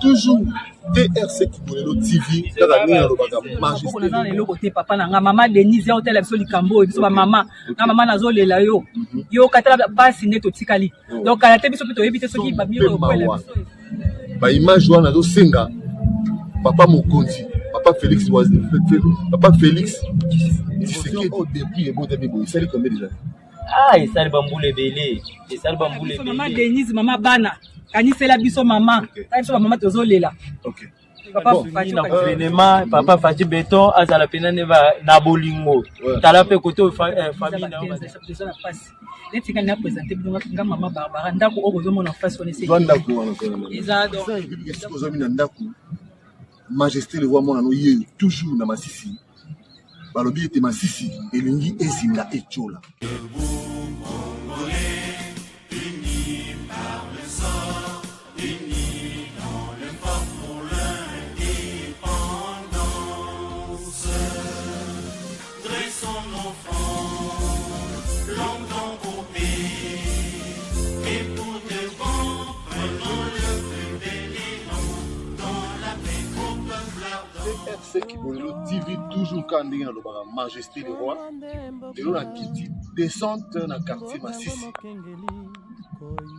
toujours TRC Kibonelo TV kaka nini alobaka majesté na lelo côté papa na nga mama Denise ya hotel biso likambo biso ba mama na mama nazolela yo yo katala pasi neto tikali donc kala te biso peto yebite soki ba miro ko la biso ba image wana zo senga papa Mokonzi papa Félix papa Félix Tshisekedi au début et bon début il sait combien déjà il sali bambule belé il sali bambule belé mama Denise mama bana kanisela biso mama biso mama tozolela OK papa Fati na gouvernement papa Fati Beton azala pena neva na bolingo tala pe koto famille na na passe neti kana présenter bilonga nga mama Barbara ndako okozo na face on essaye ndako wana eza donc ozo mina ndako majesté le voit mona no ye toujours na masisi balobi ete masisi elingi ezinga echola TRC Kibonelo TV toujours quand ndenge na lobaka majesté le roi lelo na kiti descente na quartier Masisi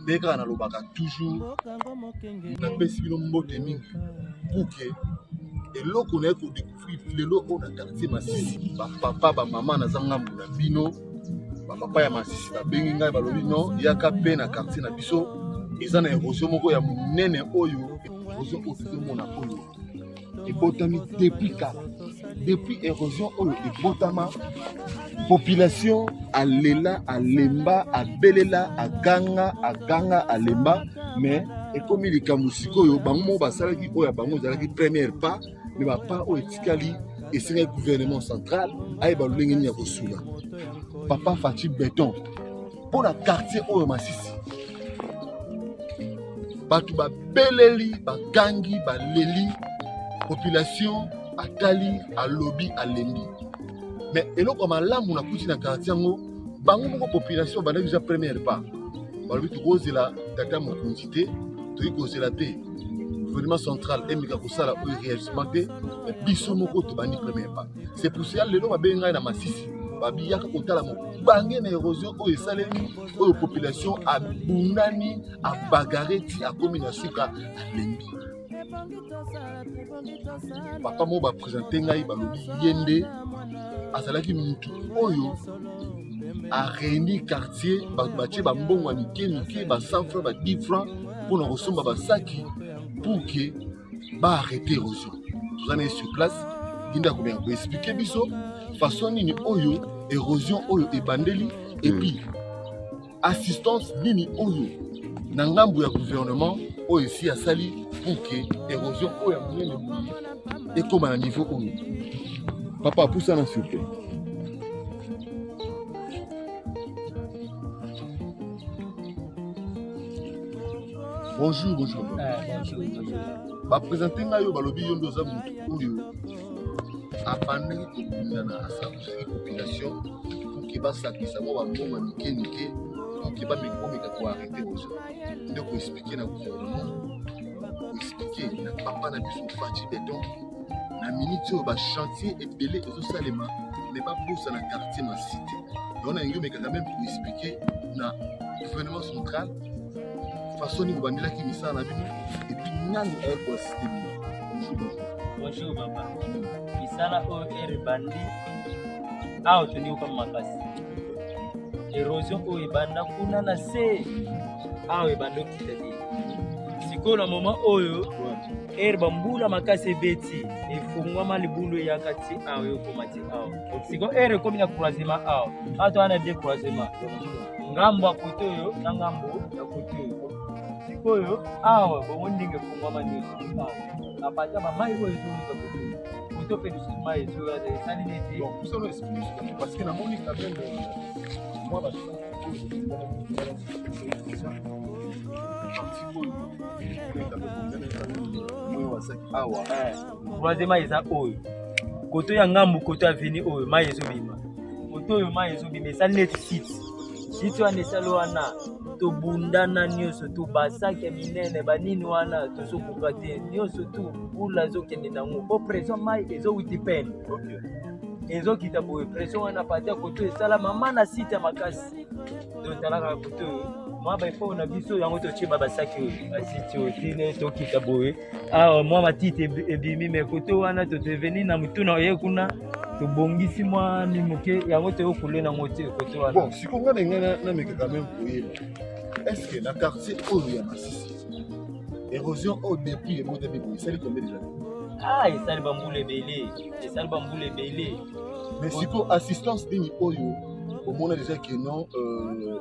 ndeka na lobaka toujours na pesi bino mbote mingi puke eloko na ko découvrir lelo o na quartier Masisi ba papa ba mama na zanga mbula bino ba papa ya Masisi ba bengi ngai balobi no yaka pe na quartier na biso eza na érosion moko ya munene oyo érosion oyo mona oyo ebotami depuis érosion oyo ebotama population alela alemba abelela aganga alemba mais ekomi likambo sikoyo bango basalaki oyo bango ezalaki première pas mais bapa oyo etikali esengai gouvernement central ayeba lolenge nini ya kosula papa Fati Beton mpo na quartier oyo Masisi bato babeleli bagangi baleli population atali alobi alembi mais eloko malamu na kuti na quartier yango bango moko population bana déjà première part balobi tokozela tata Mokonzi te toyi kozela te gouvernement central emika kosala oyo réagissement te mais biso moko tobandi première part c'est pour cela lelo babengi ngai na Masisi babiyaka kotala mobange na érosion oyo esalemi oyo population abundani abagare ti akomi na suka alembi papa mo baprésente ngai balobi yende azalaki mutu oyo aréuni quartier batie bambongo ya mike ba 100 francs ba 10 francs mpona kosomba basaki pour que baarrête érosion tozana sur place ginda kobenga koexplike biso façon nini oyo érosion oyo ebandeli et puis assistance nini oyo na ngambo ya gouvernement oyo esi asali pour que érosion oyo ya monene boye ekoma na niveau oyo papa pusana s'il vous plaît. Bonjour. Bonjour. Baprésente ngai yo balobi yo ndo za mutu oyo abandaki kobunda na assemblée population pour que basakisa mo bambongo mike pour que bameka koarrêter érosion nde koexplike na gouvernement koexplike na papa na biso Fati Beton na minute oyo bachantier ebele ezosalema me babosa na quartier Masisi te yango na yango omekaka même koexplike na gouvernement central façon nini bobandelaki misala na bino epuis nani ayekoasiste bino. Bonjour papa misala oyo erebandi awa tondi kama makasi érosion oyo ebanda kuna na se awa ebanda okita te sikoyo na moma oyo ere bambula makasi ebeti efungwama libulu eyaka ti awa ekoma ti awa sikoyo ere ekomi na croisement awa ato wana de croisement ngambo ya kote oyo na ngambo ya kote oyo sikoyo awa bongo ndenge efungwama nyonso awa apata bamai oyo ezoluka kote pe dusu mai ezali neti donc pour ça on explique parce que namoni quand même moi ba croisement eza oyo koto ya ngambu koto ya vini oyo mai ezobima koto oyo mai ezobima esali neti site wana esali wana tobundana nyonso to basake minene banini wana tozokuka te nyonso tu mbula ezokende nango po pression mai ezowuti pene ezokita boye pression wana pati ya koto esala mama na site ya makasi totalaka koto mwa baifo na biso yango totyeba basaki oyo basiti oyo tine tokita boye awa mwa matiti ebimi me koto wana toteveni na mutuna oye kuna tobongisi mwa mimoke yango toyokule nango te koto wana. Bon, sikonga na ngai nameka quand même koyeba est-ce que na quartier oyo ya Masisi érosion oyo depuis ebotami boye esali combien déjà? Esali bambula ebele mais siko assistance nini oyo omona déjà que non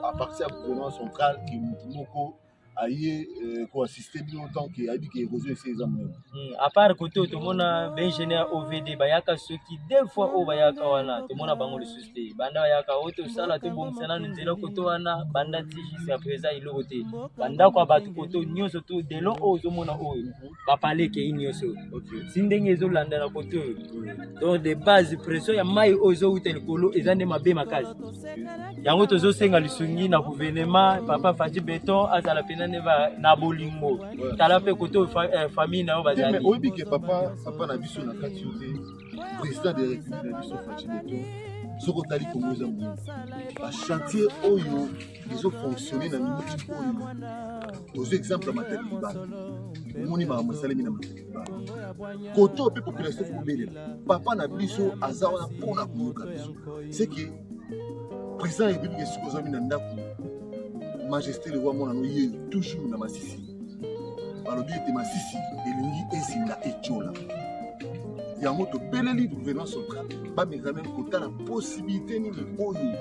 à partir ya gouvernement central ke mutu moko aye koassiste bino tant ke ayebi ke érosion esi eza monene à part kote tomona baingénieur OVD bayaka soki deux fois oyo bayaka wana tomona bango lisusu te banda bayaka oyo tosala tobongisana na nzela kote wana banda ti jusqu'à présent eloko te bandako ya bato kote nyonso to delo oyo ozomona oyo bapaleke nyonso si ndenge ezolanda na kote oyo donc de base pression ya mai oyo ezowuta likolo eza nde mabe makasi yango tozosenga lisungi na gouvernement papa Fadji Beton azala pena na bolingo tala pe koto famille na yo bazali mais oyebi ke papa na biso na kati yo te président de république na biso Fadji Beton soki otali kongo eza monene bachantier oyo ezofonctionne na miniti oyo tozo exemple ya Matadi Libala omoni makambo esalemi na Matadi Libala koto mpe population fokobelela papa na biso aza wana mpona koyoka biso seke président ya république esiko ozwami na ndako majesté le roi mona no ye toujours na Masisi balobi ete Masisi elingi ezinga etiola yango topeleli gouvernement central bameka même kotala possibilité nini oyo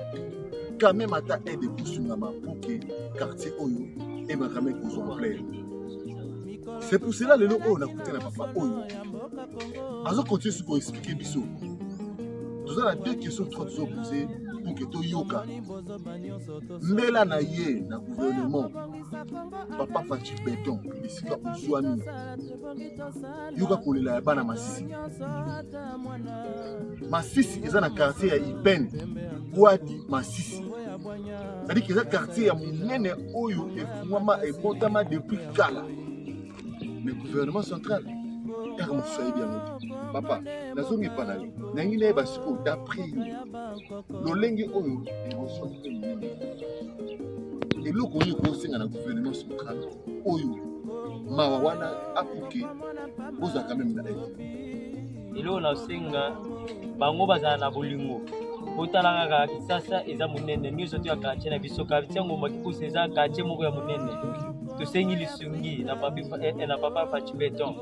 quand même ata aide kosungama pour que quartier oyo ebaka même kozwa plaire. C'est pour cela lelo oyo nakuta na papa oyo azokontinue soki koexplike biso toza na deux questions trois tozopose pour que toyoka mbela na ye na gouvernement papa Fadji Beton bisika ozwami yoka kolela ya bana Masisi. Masisi eza na quartier ya Ibene Gwadi Masisi c'est-à-dire que eza quartier ya monene oyo efungwama ebotama depuis kala mais gouvernement central eka mosusu ayebi yango papa nazongi epa na yo nangi nayeba sikoyo d'après yo lolenge oyo ekosoni mpe monene eloko oyo ekosenga na gouvernement central oyo mawa wana apuke ozalaka meme na ete eloko nasenga bango bazala na bolingo botalanga kaka Kisasa eza monene nyonso to ya quartier na biso quartier Ngomba Kikusa eza quartier moko ya monene tosengi lisungi na papa Fadji Beton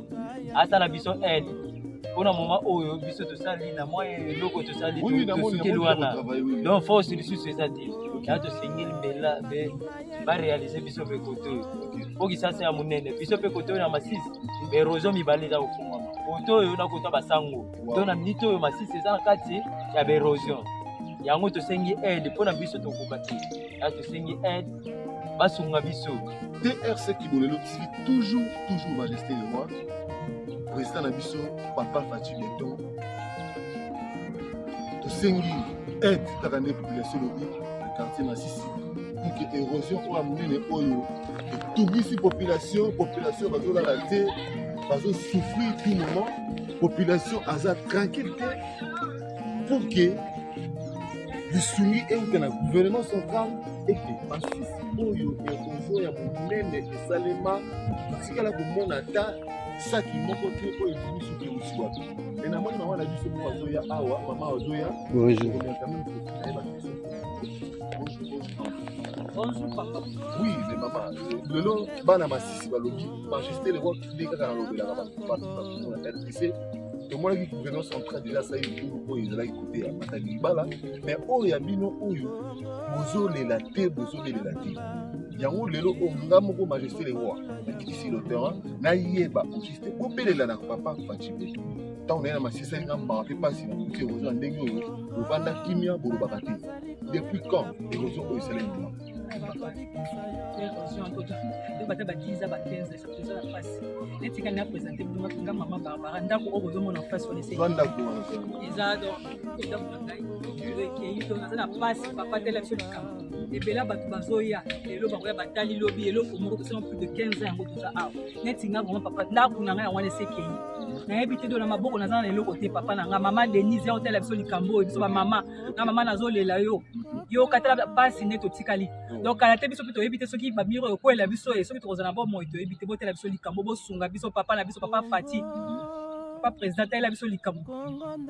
asala biso aide mpona moma oyo biso tosali na mwa eloko tosali tosukeli wana donc force lisusu eza te ya tosengeli mbela barealize biso mpe kote oyo po Kisasa ya monene biso mpe kote oyo na Masisi baérosion mibale eza kofungwama kote oyo na kota basango to na minute oyo Masisi eza na kati ya baérosion yango tosengi aide mpona biso tokoka te ya tosengi aide basunga biso. DRC Kibolelo TV toujours majesté le roi président na biso papa Fadji Beton tosengi aide kaka nde population lobi na quartier Masisi pour que érosion oyo monene oyo etungisi population bazolala te bazosouffrir tout moment population aza tranquille te pour que lisungi euta na gouvernement central ete Masisi oyo érosion ya monene esalema totikala komona ata saki moko te oyo ebimi soki euti wapi me namoni mama na biso moko azoya awa mama azoya oui mais mama lelo bana Masisi balobi majesté le roi kili kaka nalobelaka bato na RDC tomonaki gouvernement central déjà asali litulu oyo ezalaki kote ya Matadi Libala mais oyo ya bino oyo bozolela te yango lelo oyo nga moko majesté le roi nakitisi le terrain nayeba juste kobelela na papa Fadji Beton ntango naye na Masisi alinga mbaka mpe mpasi na koki érosion ya ndenge oyo bovanda kimia bolobaka te depuis quand érosion oyo esalemi bata badiza ba 15 eza na pasi netika na présenter bino nga mama Barbara ndako oyo bozomona face on essaye eza do eza ngai ke yito na pasi papa tele biso likambo ebela bato bazoya lelo bakoya batali lobi eloko moko tosala plus de 15 ans yango toza awa neti nga vraiment papa ndako na ngai yango wana esekei nayebi te do na maboko naza na eloko te papa na nga mama Denise ya otala biso likambo oyo biso bamama na mama nazolela yo yo katala pasi nde totikali donc kala te biso mpe toyebi te soki bamiro oyo koyela biso soki tokozala na bomoi toyebi te botela biso likambo bosunga biso papa na biso papa Fati papa président tala biso likambo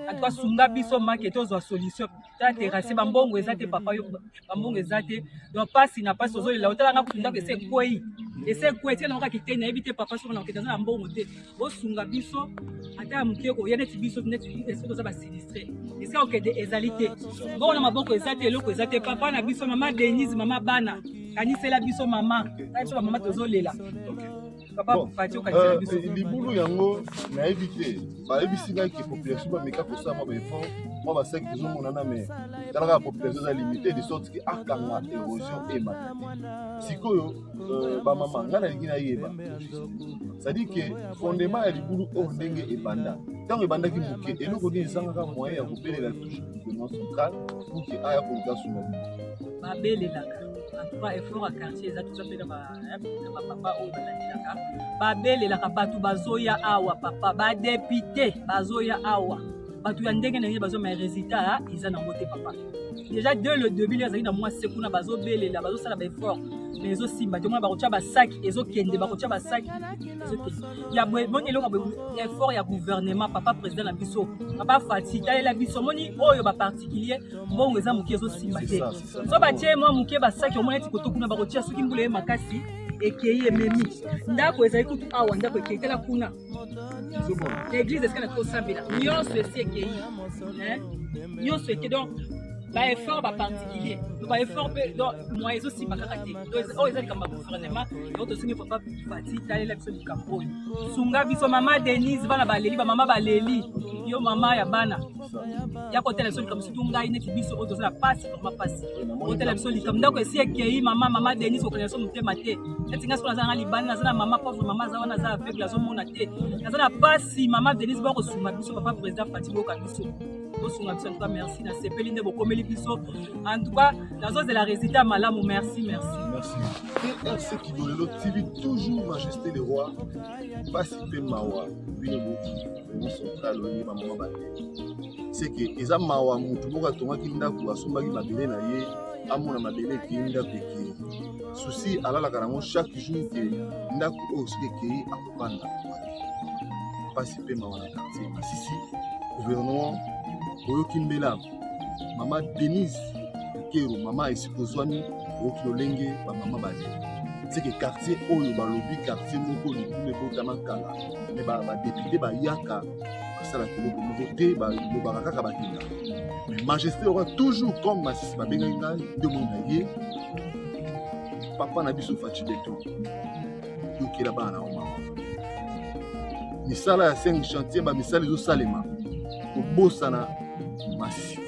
atwa sunga biso make tozwa solution ta terrasse bambongo eza te papa yo bambongo eza te donc pasi na pasi tozolela otala nga kutu ndako ese kwei tia na okaki te nayebi te papa soko na okete aza na mbongo te bosunga biso ata ya moke koya neti biso neti eske toza basilistre eske okende ezali te bongo na maboko eza te eloko eza te papa na biso mama Denise mama bana kanisela biso mama ta biso bamama tozolela papa Fati okanisela biso libulu yango nayebi te bayebisi ngai ke population bameka kosala mwa baeffort mwa basaki tozomonana me talaka population eza limité de sorte ke akanga érosion emata te sikoyo bamama ngai nalingi nayeba c'est-à-dire ke fondement ya libulu oyo ndenge ebanda ntango ebandaki moke eloko nini ezangaka moyen ya kobelela toujours gouvernement central pour ke aya koluka sunga babelelaka ba effort à quartier eza tout ça pe na papa oyo balandelaka babelelaka bato bazoya awa papa badepute bazoya awa bato ya ndenge na ndenge bazomaya résultat eza nango te papa déjà dès le début ezalaki na mwasi kuna bazobelela bazosala baeffort mais ezosimba te omona bakotia basaki ezokende bakotia basaki ezokende ya boni eloko effort ya gouvernement papa président na biso papa Fati talela biso moni oyo baparticulier mbongo eza moke ezosimba te so batie mwa moke basaki omona eti koto kuna bakotia soki mbula ye makasi ekei ememi ndako ezali kutu awa ndako ekei tala kuna l'église eske na tosambela nyonso esi ekei nyonso eke donc baeffort baparticulier baeffort mpe moyen ezosimba kaka te oyo eza likambo ya gouvernement yango tosengi papa Fati talela biso likambo oyo sunga biso mama Denise bana baleli bamama baleli yo mama ya bana ya kotela biso likambo surtout ngai neti biso oyo tozala pasi vraiment pasi kotela biso likambo ndako esi ekei mama Denise okokela biso motema te neti ngai soko naza nga libani naza na mama pauvre mama aza wana aza aveugle azomona te naza na pasi mama Denise bakosunga biso papa président Fati boyoka biso bosunga biso en tout cas merci na sepeli nde bokomeli biso en tout cas nazozela résultat malamu merci TRC Kidolelo TV toujours majesté le roi pasi mpe mawa bino gouvernement central oyo bamama bate c'est que eza mawa motu moko atongaki ndako asombaki mabele na ye amona mabele ekei ndako ekei susi alalaka nango chaque jour ke ndako oyo soki ekei akokanda pasi mpe mawa na quartier masisi gouvernement oyoki mbela mama Denise Kero mama esikozwani oyoki lolenge bamama bale c'est que quartier oyo balobi quartier moko libulu ebotama kala me badepute bayaka basala koloko moko te balobaka kaka bakenda mais majesté aura toujours comme Masisi babengaki ngai nde omoi na ye papa na biso Fati beto yokela bana na oma misala ya 5 chantier bamisala ezosalema kobosana Masisi